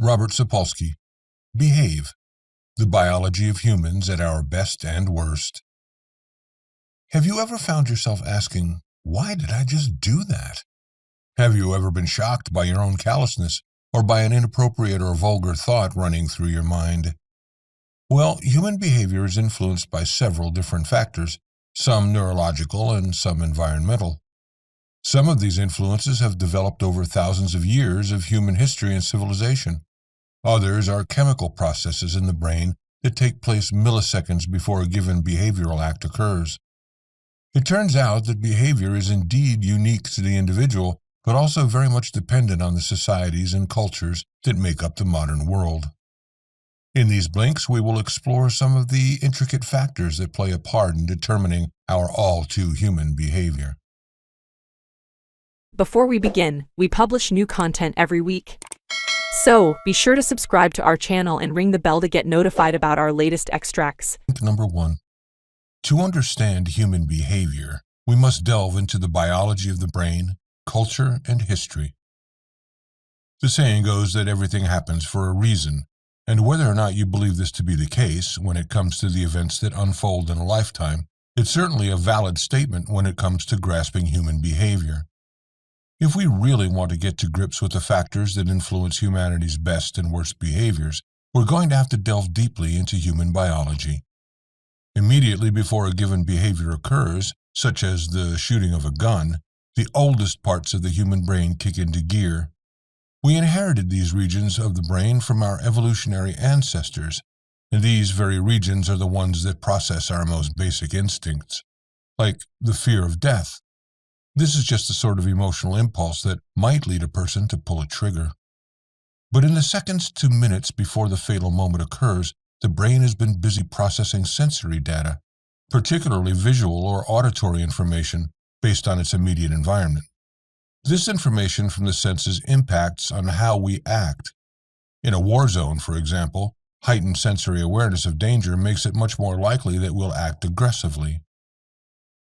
Robert Sapolsky. Behave. The Biology of Humans at Our Best and Worst. Have you ever found yourself asking, why did I just do that? Have you ever been shocked by your own callousness or by an inappropriate or vulgar thought running through your mind? Well, human behavior is influenced by several different factors, some neurological and some environmental. Some of these influences have developed over thousands of years of human history and civilization. Others are chemical processes in the brain that take place milliseconds before a given behavioral act occurs. It turns out that behavior is indeed unique to the individual, but also very much dependent on the societies and cultures that make up the modern world. In these blinks, we will explore some of the intricate factors that play a part in determining our all-too-human behavior. Before we begin, we publish new content every week. So, be sure to subscribe to our channel and ring the bell to get notified about our latest extracts. Number 1. To understand human behavior, we must delve into the biology of the brain, culture, and history. The saying goes that everything happens for a reason, and whether or not you believe this to be the case when it comes to the events that unfold in a lifetime, it's certainly a valid statement when it comes to grasping human behavior. If we really want to get to grips with the factors that influence humanity's best and worst behaviors, we're going to have to delve deeply into human biology. Immediately before a given behavior occurs, such as the shooting of a gun, the oldest parts of the human brain kick into gear. We inherited these regions of the brain from our evolutionary ancestors, and these very regions are the ones that process our most basic instincts, like the fear of death. This is just the sort of emotional impulse that might lead a person to pull a trigger. But in the seconds to minutes before the fatal moment occurs, the brain has been busy processing sensory data, particularly visual or auditory information based on its immediate environment. This information from the senses impacts on how we act. In a war zone, for example, heightened sensory awareness of danger makes it much more likely that we'll act aggressively.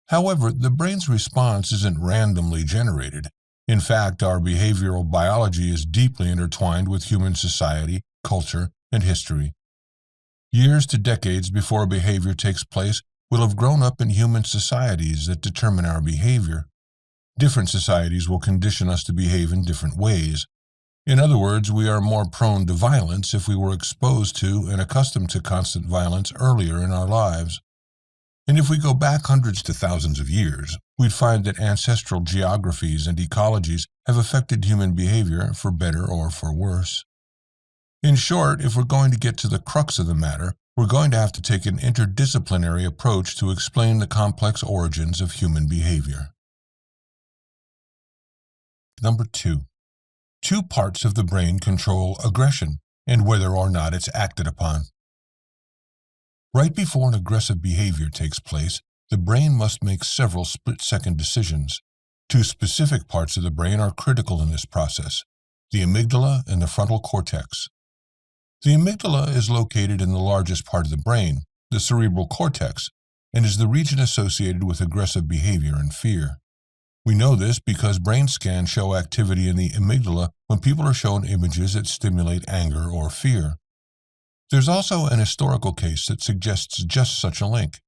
However, the brain's response isn't randomly generated. In fact, our behavioral biology is deeply intertwined with human society, culture, and history. Years to decades before a behavior takes place, we'll have grown up in human societies that determine our behavior. Different societies will condition us to behave in different ways. In other words, we are more prone to violence if we were exposed to and accustomed to constant violence earlier in our lives. And if we go back hundreds to thousands of years, we'd find that ancestral geographies and ecologies have affected human behavior for better or for worse. In short, if we're going to get to the crux of the matter, we're going to have to take an interdisciplinary approach to explain the complex origins of human behavior. Number 2. Two parts of the brain control aggression and whether or not it's acted upon. Right before an aggressive behavior takes place, the brain must make several split-second decisions. Two specific parts of the brain are critical in this process: the amygdala and the frontal cortex. The amygdala is located in the largest part of the brain, the cerebral cortex, and is the region associated with aggressive behavior and fear. We know this because brain scans show activity in the amygdala when people are shown images that stimulate anger or fear. There's also an historical case that suggests just such a link.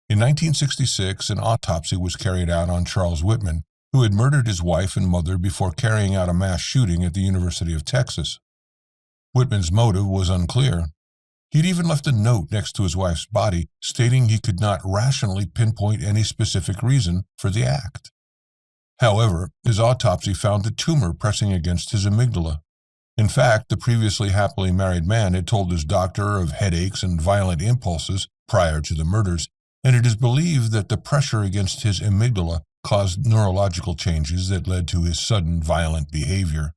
In 1966, an autopsy was carried out on Charles Whitman, who had murdered his wife and mother before carrying out a mass shooting at the University of Texas. Whitman's motive was unclear. He'd even left a note next to his wife's body stating he could not rationally pinpoint any specific reason for the act. However, his autopsy found a tumor pressing against his amygdala. In fact, the previously happily married man had told his doctor of headaches and violent impulses prior to the murders, and it is believed that the pressure against his amygdala caused neurological changes that led to his sudden violent behavior.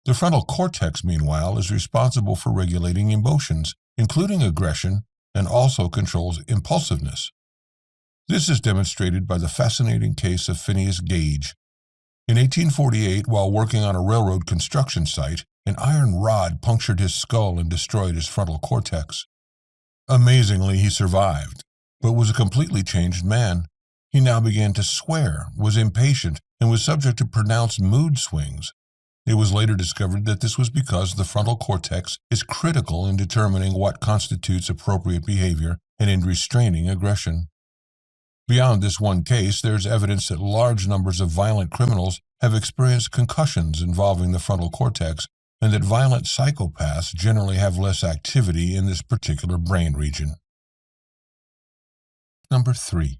The frontal cortex, meanwhile, is responsible for regulating emotions, including aggression, and also controls impulsiveness. This is demonstrated by the fascinating case of Phineas Gage. In 1848, while working on a railroad construction site, an iron rod punctured his skull and destroyed his frontal cortex. Amazingly, he survived, but was a completely changed man. He now began to swear, was impatient, and was subject to pronounced mood swings. It was later discovered that this was because the frontal cortex is critical in determining what constitutes appropriate behavior and in restraining aggression. Beyond this one case, there's evidence that large numbers of violent criminals have experienced concussions involving the frontal cortex, and that violent psychopaths generally have less activity in this particular brain region. Number 3.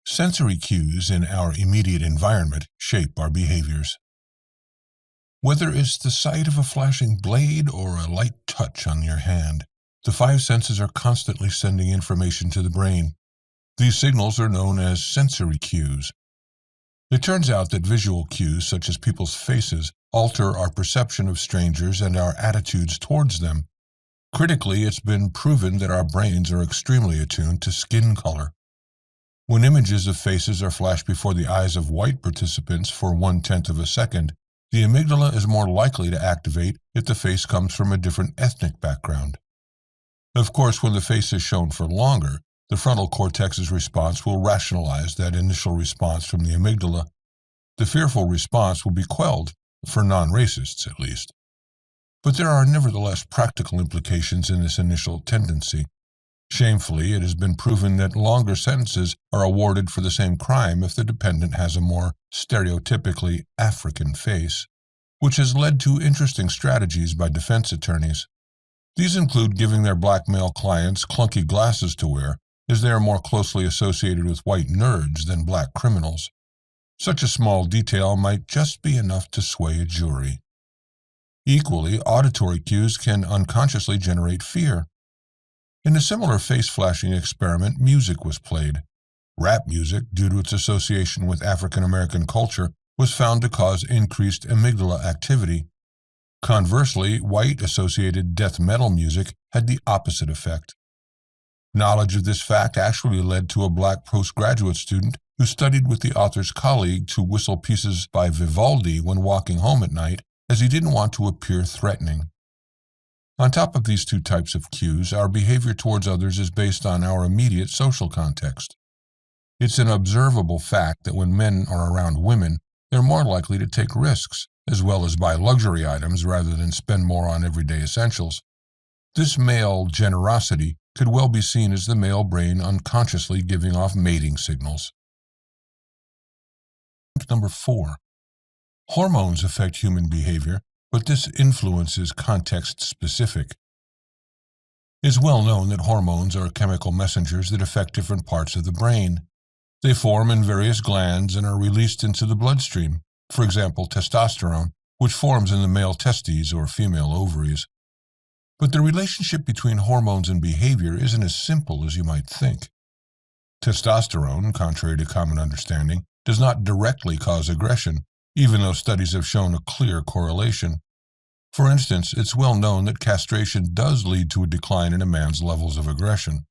Sensory cues in our immediate environment shape our behaviors. Whether it's the sight of a flashing blade or a light touch on your hand, the five senses are constantly sending information to the brain. These signals are known as sensory cues. It turns out that visual cues, such as people's faces, alter our perception of strangers and our attitudes towards them. Critically, it's been proven that our brains are extremely attuned to skin color. When images of faces are flashed before the eyes of white participants for 1/10 of a second, the amygdala is more likely to activate if the face comes from a different ethnic background. Of course, when the face is shown for longer, the frontal cortex's response will rationalize that initial response from the amygdala. The fearful response will be quelled, for non-racists at least. But there are nevertheless practical implications in this initial tendency. Shamefully, it has been proven that longer sentences are awarded for the same crime if the defendant has a more stereotypically African face, which has led to interesting strategies by defense attorneys. These include giving their black male clients clunky glasses to wear, as they are more closely associated with white nerds than black criminals. Such a small detail might just be enough to sway a jury. Equally, auditory cues can unconsciously generate fear. In a similar face-flashing experiment, music was played. Rap music, due to its association with African American culture, was found to cause increased amygdala activity. Conversely, white-associated death metal music had the opposite effect. Knowledge of this fact actually led to a black postgraduate student who studied with the author's colleague to whistle pieces by Vivaldi when walking home at night, as he didn't want to appear threatening. On top of these two types of cues, our behavior towards others is based on our immediate social context. It's an observable fact that when men are around women, they're more likely to take risks, as well as buy luxury items rather than spend more on everyday essentials. This male generosity could well be seen as the male brain unconsciously giving off mating signals. Number 4. Hormones affect human behavior, but this influence is context-specific. It's well known that hormones are chemical messengers that affect different parts of the brain. They form in various glands and are released into the bloodstream, for example, testosterone, which forms in the male testes or female ovaries. But the relationship between hormones and behavior isn't as simple as you might think. Testosterone, contrary to common understanding, does not directly cause aggression, even though studies have shown a clear correlation. For instance, it's well known that castration does lead to a decline in a man's levels of aggression.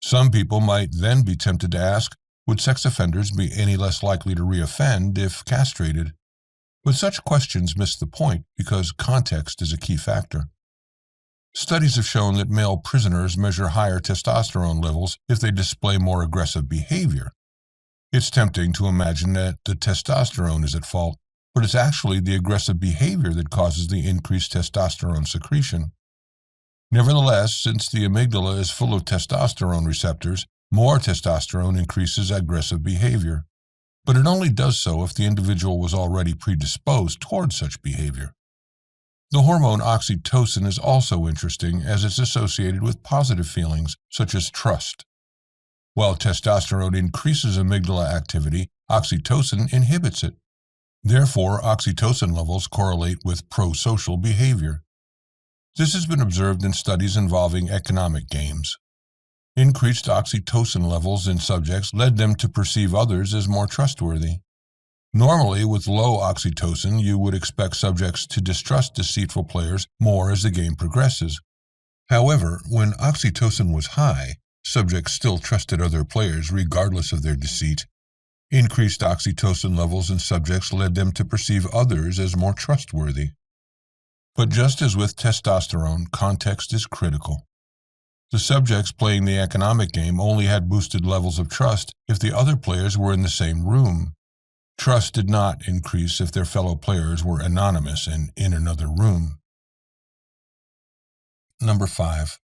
Some people might then be tempted to ask, would sex offenders be any less likely to reoffend if castrated? But such questions miss the point because context is a key factor. Studies have shown that male prisoners measure higher testosterone levels if they display more aggressive behavior. It's tempting to imagine that the testosterone is at fault, but it's actually the aggressive behavior that causes the increased testosterone secretion. Nevertheless, since the amygdala is full of testosterone receptors, more testosterone increases aggressive behavior. But it only does so if the individual was already predisposed towards such behavior. The hormone oxytocin is also interesting as it's associated with positive feelings, such as trust. While testosterone increases amygdala activity, oxytocin inhibits it. Therefore, oxytocin levels correlate with pro-social behavior. This has been observed in studies involving economic games. Increased oxytocin levels in subjects led them to perceive others as more trustworthy. Normally, with low oxytocin, you would expect subjects to distrust deceitful players more as the game progresses. However, when oxytocin was high, subjects still trusted other players regardless of their deceit. Increased oxytocin levels in subjects led them to perceive others as more trustworthy. But just as with testosterone, context is critical. The subjects playing the economic game only had boosted levels of trust if the other players were in the same room. Trust did not increase if their fellow players were anonymous and in another room. Number 5.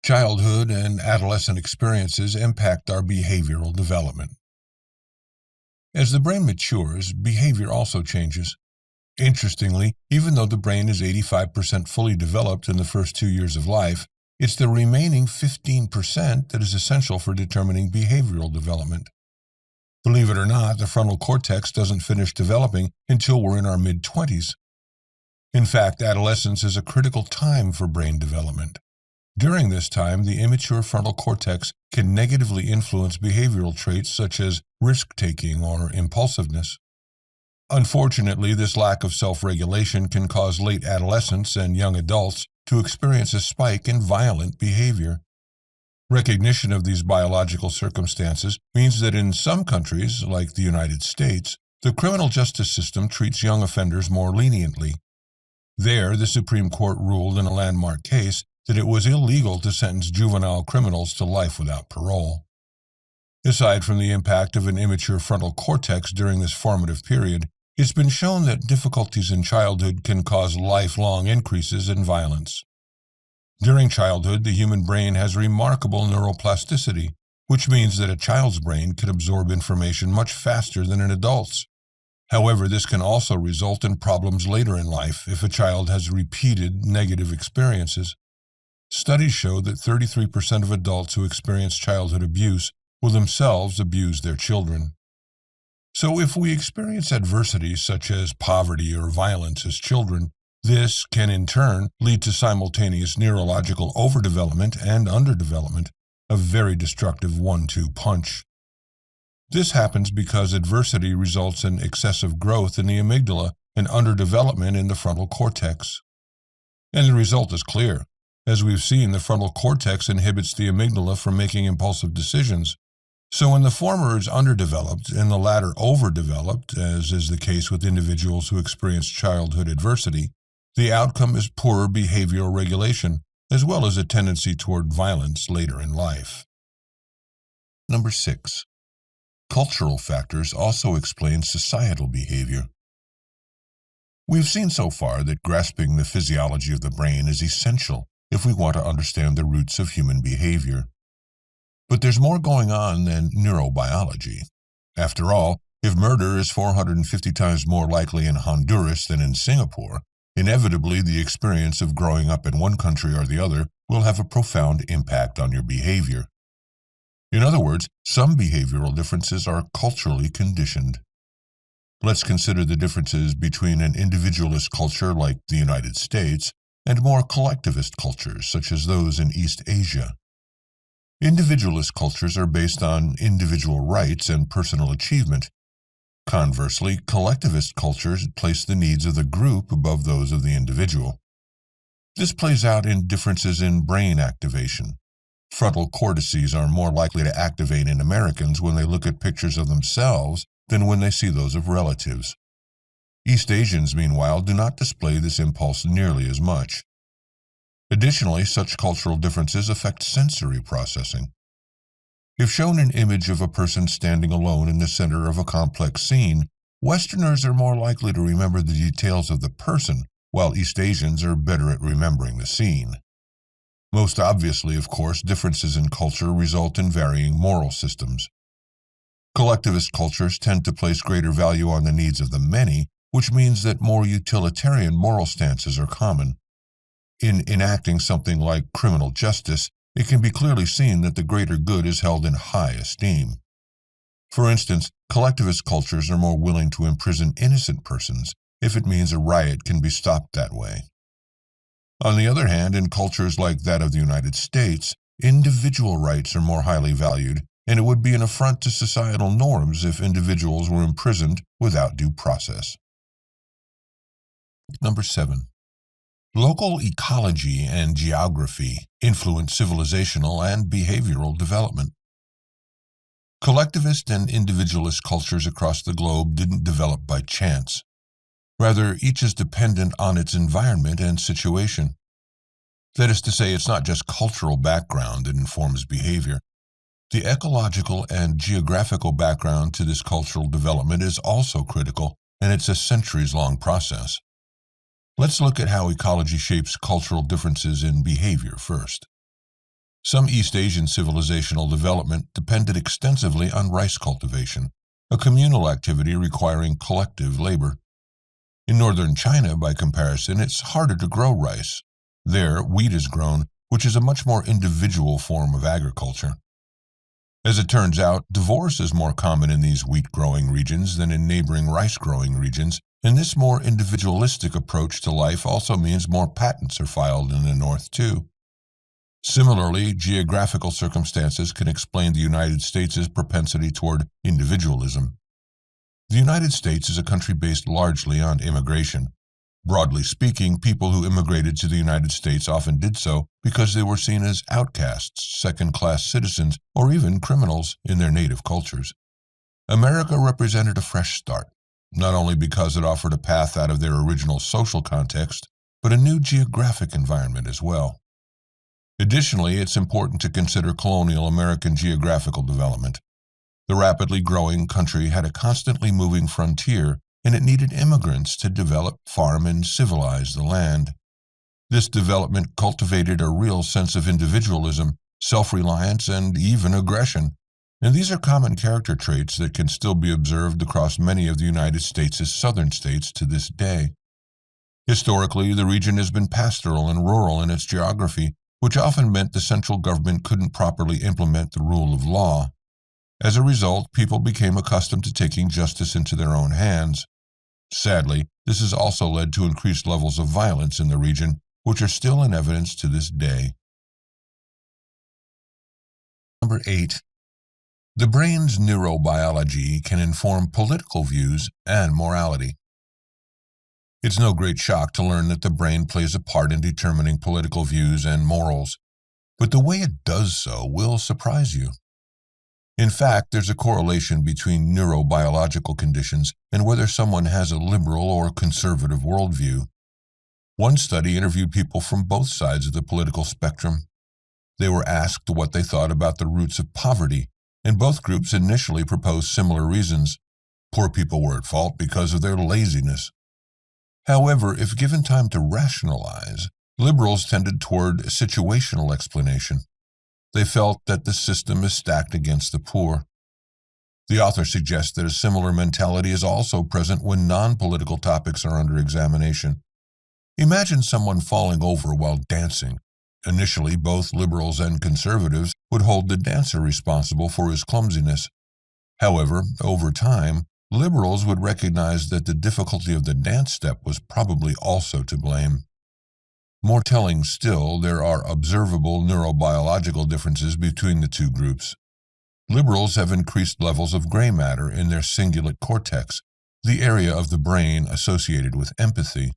Childhood and adolescent experiences impact our behavioral development. As the brain matures, behavior also changes. Interestingly, even though the brain is 85% fully developed in the first 2 years of life, it's the remaining 15% that is essential for determining behavioral development. Believe it or not, the frontal cortex doesn't finish developing until we're in our mid-20s. In fact, adolescence is a critical time for brain development. During this time, the immature frontal cortex can negatively influence behavioral traits such as risk-taking or impulsiveness. Unfortunately, this lack of self-regulation can cause late adolescents and young adults to experience a spike in violent behavior. Recognition of these biological circumstances means that in some countries, like the United States, the criminal justice system treats young offenders more leniently. There, the Supreme Court ruled in a landmark case that it was illegal to sentence juvenile criminals to life without parole. Aside from the impact of an immature frontal cortex during this formative period, it's been shown that difficulties in childhood can cause lifelong increases in violence. During childhood, the human brain has remarkable neuroplasticity, which means that a child's brain can absorb information much faster than an adult's. However, this can also result in problems later in life if a child has repeated negative experiences. Studies show that 33% of adults who experience childhood abuse will themselves abuse their children. So if we experience adversity such as poverty or violence as children, this can in turn lead to simultaneous neurological overdevelopment and underdevelopment, a very destructive 1-2 punch. This happens because adversity results in excessive growth in the amygdala and underdevelopment in the frontal cortex. And the result is clear. As we've seen, the frontal cortex inhibits the amygdala from making impulsive decisions. So when the former is underdeveloped and the latter overdeveloped, as is the case with individuals who experience childhood adversity, the outcome is poorer behavioral regulation, as well as a tendency toward violence later in life. Number 6. Cultural factors also explain societal behavior. We've seen so far that grasping the physiology of the brain is essential if we want to understand the roots of human behavior. But there's more going on than neurobiology. After all, if murder is 450 times more likely in Honduras than in Singapore, inevitably the experience of growing up in one country or the other will have a profound impact on your behavior. In other words, some behavioral differences are culturally conditioned. Let's consider the differences between an individualist culture like the United States and more collectivist cultures such as those in East Asia. Individualist cultures are based on individual rights and personal achievement. Conversely, collectivist cultures place the needs of the group above those of the individual. This plays out in differences in brain activation. Frontal cortices are more likely to activate in Americans when they look at pictures of themselves than when they see those of relatives. East Asians, meanwhile, do not display this impulse nearly as much. Additionally, such cultural differences affect sensory processing. If shown an image of a person standing alone in the center of a complex scene, Westerners are more likely to remember the details of the person, while East Asians are better at remembering the scene. Most obviously, of course, differences in culture result in varying moral systems. Collectivist cultures tend to place greater value on the needs of the many, which means that more utilitarian moral stances are common. In enacting something like criminal justice, it can be clearly seen that the greater good is held in high esteem. For instance, collectivist cultures are more willing to imprison innocent persons if it means a riot can be stopped that way. On the other hand, in cultures like that of the United States, individual rights are more highly valued, and it would be an affront to societal norms if individuals were imprisoned without due process. Number 7. Local ecology and geography influence civilizational and behavioral development. Collectivist and individualist cultures across the globe didn't develop by chance. Rather, each is dependent on its environment and situation. That is to say, it's not just cultural background that informs behavior. The ecological and geographical background to this cultural development is also critical, and it's a centuries-long process. Let's look at how ecology shapes cultural differences in behavior first. Some East Asian civilizational development depended extensively on rice cultivation, a communal activity requiring collective labor. In northern China, by comparison, it's harder to grow rice. There, wheat is grown, which is a much more individual form of agriculture. As it turns out, divorce is more common in these wheat-growing regions than in neighboring rice-growing regions, and this more individualistic approach to life also means more patents are filed in the North, too. Similarly, geographical circumstances can explain the United States' propensity toward individualism. The United States is a country based largely on immigration. Broadly speaking, people who immigrated to the United States often did so because they were seen as outcasts, second-class citizens, or even criminals in their native cultures. America represented a fresh start, not only because it offered a path out of their original social context, but a new geographic environment as well. Additionally, it's important to consider colonial American geographical development. The rapidly growing country had a constantly moving frontier, and it needed immigrants to develop, farm, and civilize the land. This development cultivated a real sense of individualism, self-reliance, and even aggression, and these are common character traits that can still be observed across many of the United States' southern states to this day. Historically, the region has been pastoral and rural in its geography, which often meant the central government couldn't properly implement the rule of law. As a result, people became accustomed to taking justice into their own hands. Sadly, this has also led to increased levels of violence in the region, which are still in evidence to this day. Number 8. The brain's neurobiology can inform political views and morality. It's no great shock to learn that the brain plays a part in determining political views and morals, but the way it does so will surprise you. In fact, there's a correlation between neurobiological conditions and whether someone has a liberal or conservative worldview. One study interviewed people from both sides of the political spectrum. They were asked what they thought about the roots of poverty, and both groups initially proposed similar reasons. Poor people were at fault because of their laziness. However, if given time to rationalize, liberals tended toward situational explanation. They felt that the system is stacked against the poor. The author suggests that a similar mentality is also present when non-political topics are under examination. Imagine someone falling over while dancing. Initially, both liberals and conservatives would hold the dancer responsible for his clumsiness. However, over time, liberals would recognize that the difficulty of the dance step was probably also to blame. More telling still, there are observable neurobiological differences between the two groups. Liberals have increased levels of gray matter in their cingulate cortex, the area of the brain associated with empathy.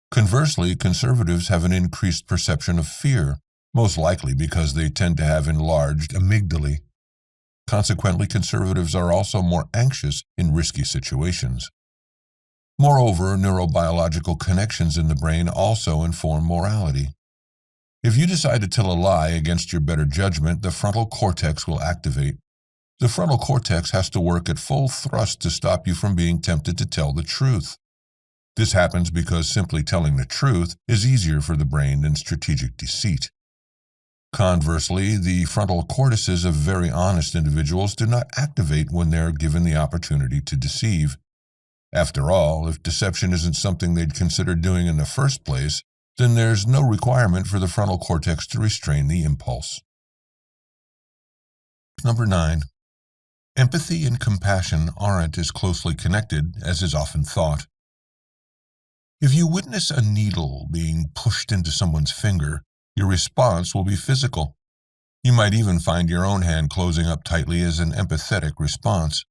Conversely, conservatives have an increased perception of fear, most likely because they tend to have enlarged amygdalae. Consequently, conservatives are also more anxious in risky situations. Moreover, neurobiological connections in the brain also inform morality. If you decide to tell a lie against your better judgment, the frontal cortex will activate. The frontal cortex has to work at full thrust to stop you from being tempted to tell the truth. This happens because simply telling the truth is easier for the brain than strategic deceit. Conversely, the frontal cortices of very honest individuals do not activate when they are given the opportunity to deceive. After all, if deception isn't something they'd consider doing in the first place, then there's no requirement for the frontal cortex to restrain the impulse. Number 9. Empathy and compassion aren't as closely connected as is often thought. If you witness a needle being pushed into someone's finger, your response will be physical. You might even find your own hand closing up tightly as an empathetic response.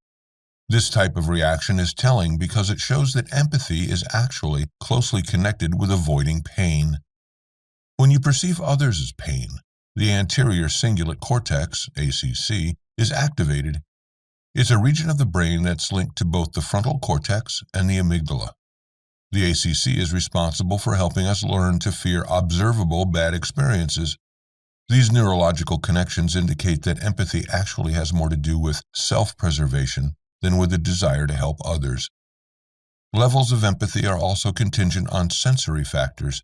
This type of reaction is telling because it shows that empathy is actually closely connected with avoiding pain. When you perceive others as pain, the anterior cingulate cortex, ACC, is activated. It's a region of the brain that's linked to both the frontal cortex and the amygdala. The ACC is responsible for helping us learn to fear observable bad experiences. These neurological connections indicate that empathy actually has more to do with self-preservation than with a desire to help others. Levels of empathy are also contingent on sensory factors.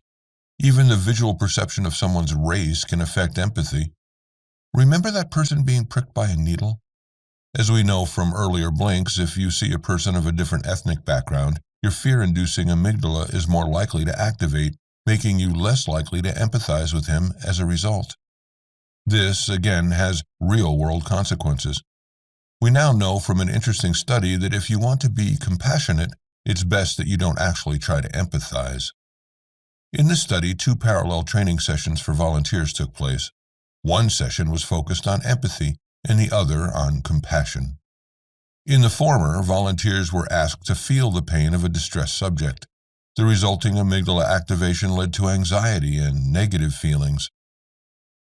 Even the visual perception of someone's race can affect empathy. Remember that person being pricked by a needle? As we know from earlier blinks, if you see a person of a different ethnic background, your fear-inducing amygdala is more likely to activate, making you less likely to empathize with him as a result. This, again, has real-world consequences. We now know from an interesting study that if you want to be compassionate, it's best that you don't actually try to empathize. In the study, 2 parallel training sessions for volunteers took place. One session was focused on empathy, and the other on compassion. In the former, volunteers were asked to feel the pain of a distressed subject. The resulting amygdala activation led to anxiety and negative feelings.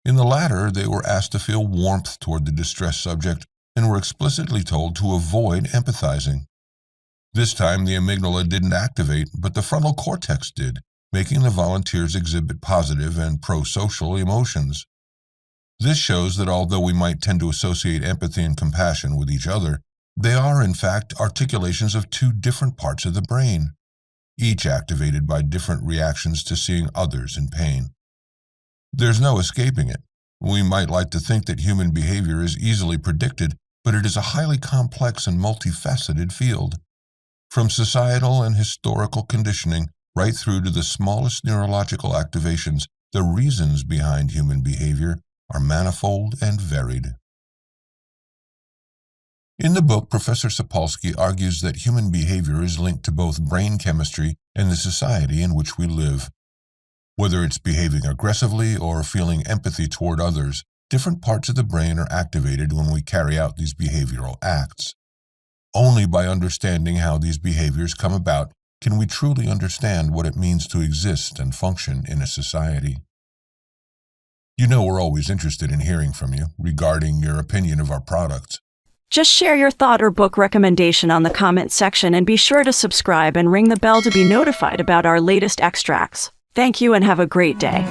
In the latter, they were asked to feel warmth toward the distressed subject and were explicitly told to avoid empathizing. This time, the amygdala didn't activate, but the frontal cortex did, making the volunteers exhibit positive and pro-social emotions. This shows that although we might tend to associate empathy and compassion with each other, they are, in fact, articulations of 2 different parts of the brain, each activated by different reactions to seeing others in pain. There's no escaping it. We might like to think that human behavior is easily predicted, but it is a highly complex and multifaceted field. From societal and historical conditioning right through to the smallest neurological activations, the reasons behind human behavior are manifold and varied. In the book, Professor Sapolsky argues that human behavior is linked to both brain chemistry and the society in which we live. Whether it's behaving aggressively or feeling empathy toward others, different parts of the brain are activated when we carry out these behavioral acts. Only by understanding how these behaviors come about can we truly understand what it means to exist and function in a society. You know we're always interested in hearing from you regarding your opinion of our products. Just share your thought or book recommendation on the comment section and be sure to subscribe and ring the bell to be notified about our latest extracts. Thank you and have a great day.